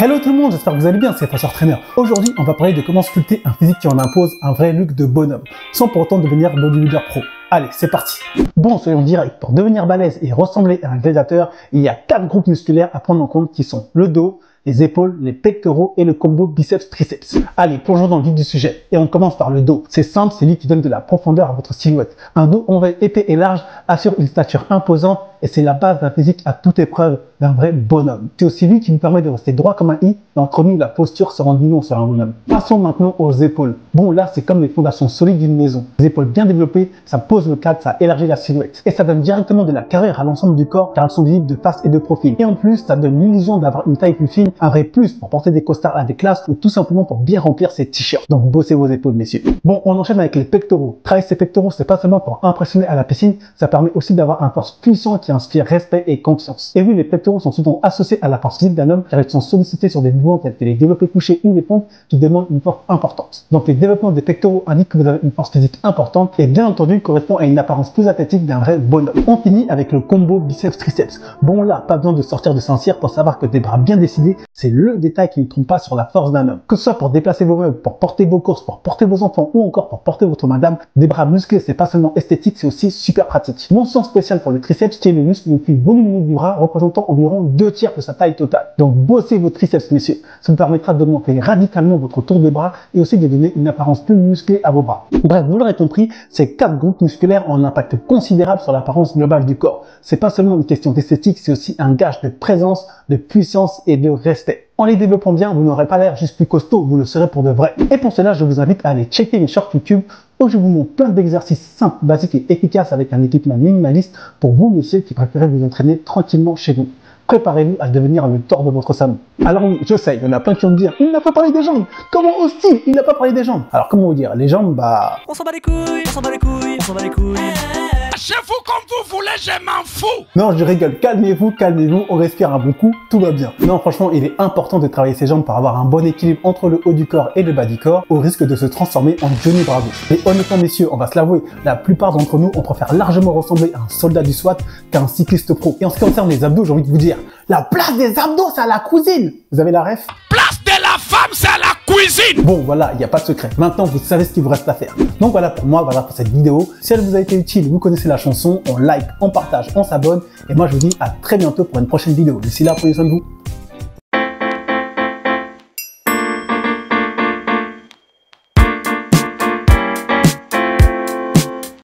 Hello tout le monde, j'espère que vous allez bien, c'est Fasher Trainer. Aujourd'hui, on va parler de comment sculpter un physique qui en impose un vrai look de bonhomme, sans pour autant devenir bodybuilder pro. Allez, c'est parti. Bon, soyons directs, pour devenir balèze et ressembler à un gladiateur, il y a 4 groupes musculaires à prendre en compte qui sont le dos, les épaules, les pectoraux et le combo biceps-triceps. Allez, plongeons dans le vif du sujet. Et on commence par le dos. C'est simple, c'est lui qui donne de la profondeur à votre silhouette. Un dos rond, épais et large assure une stature imposante et c'est la base d'un physique à toute épreuve d'un vrai bonhomme. C'est aussi lui qui nous permet de rester droit comme un i et entre nous la posture se rend mignon sur un bonhomme. Passons maintenant aux épaules. Bon, là, c'est comme les fondations solides d'une maison. Les épaules bien développées, ça pose le cadre, ça élargit la silhouette. Et ça donne directement de la carrure à l'ensemble du corps car elles sont visibles de face et de profil. Et en plus, ça donne l'illusion d'avoir une taille plus fine, un vrai plus pour porter des costards avec classe ou tout simplement pour bien remplir ses t-shirts. Donc bossez vos épaules, messieurs. Bon, on enchaîne avec les pectoraux. Travailler ses pectoraux, c'est pas seulement pour impressionner à la piscine, ça permet aussi d'avoir un torse puissant qui inspire respect et confiance. Et oui, les pectoraux sont souvent associés à la force physique d'un homme car ils sont sollicités sur des mouvements tels que les développés couchés ou les pompes qui demandent une force importante. Donc les développements des pectoraux indiquent que vous avez une force physique importante et bien entendu correspond à une apparence plus athlétique d'un vrai bonhomme. On finit avec le combo biceps-triceps. Bon là, pas besoin de sortir de Saint-Cyr pour savoir que des bras bien décidés, c'est le détail qui ne trompe pas sur la force d'un homme. Que ce soit pour déplacer vos meubles, pour porter vos courses, pour porter vos enfants ou encore pour porter votre madame, des bras musclés, c'est pas seulement esthétique, c'est aussi super pratique. Mention spéciale pour le triceps qui est le muscle le plus volumineux du bras, représentant environ 2/3 de sa taille totale. Donc bossez vos triceps, messieurs. Ça vous permettra d'augmenter radicalement votre tour de bras et aussi de donner une apparence plus musclée à vos bras. Bref, vous l'aurez compris, ces 4 groupes musculaires ont un impact considérable sur l'apparence globale du corps. C'est pas seulement une question d'esthétique, c'est aussi un gage de présence, de puissance et de respect. En les développant bien, vous n'aurez pas l'air juste plus costaud, vous le serez pour de vrai. Et pour cela, je vous invite à aller checker mes shorts YouTube où je vous montre plein d'exercices simples, basiques et efficaces avec un équipement minimaliste pour vous, messieurs, qui préférez vous entraîner tranquillement chez vous. Préparez-vous à devenir le Thor de votre salon. Alors oui, je sais, il y en a plein qui vont me dire, il n'a pas parlé des jambes. Comment ose-t-il? Il n'a pas parlé des jambes. Alors comment vous dire, les jambes, bah... On s'en bat les couilles, on s'en bat les couilles, on s'en bat les couilles. Lâchez-vous comme vous voulez, je m'en fous. Non, je rigole, calmez-vous, on respire un bon coup, tout va bien. Non, franchement, il est important de travailler ses jambes pour avoir un bon équilibre entre le haut du corps et le bas du corps, au risque de se transformer en Johnny Bravo. Mais honnêtement, messieurs, on va se l'avouer, la plupart d'entre nous, on préfère largement ressembler à un soldat du SWAT qu'à un cycliste pro. Et en ce qui concerne les abdos, j'ai envie de vous dire, la place des abdos, c'est à la cuisine. Vous avez la ref? Place de la femme, c'est à la cuisine. Bon, voilà, il n'y a pas de secret. Maintenant, vous savez ce qu'il vous reste à faire. Donc voilà pour moi, voilà pour cette vidéo. Si elle vous a été utile, vous connaissez la chanson, on like, on partage, on s'abonne. Et moi, je vous dis à très bientôt pour une prochaine vidéo. D'ici là, prenez soin de vous.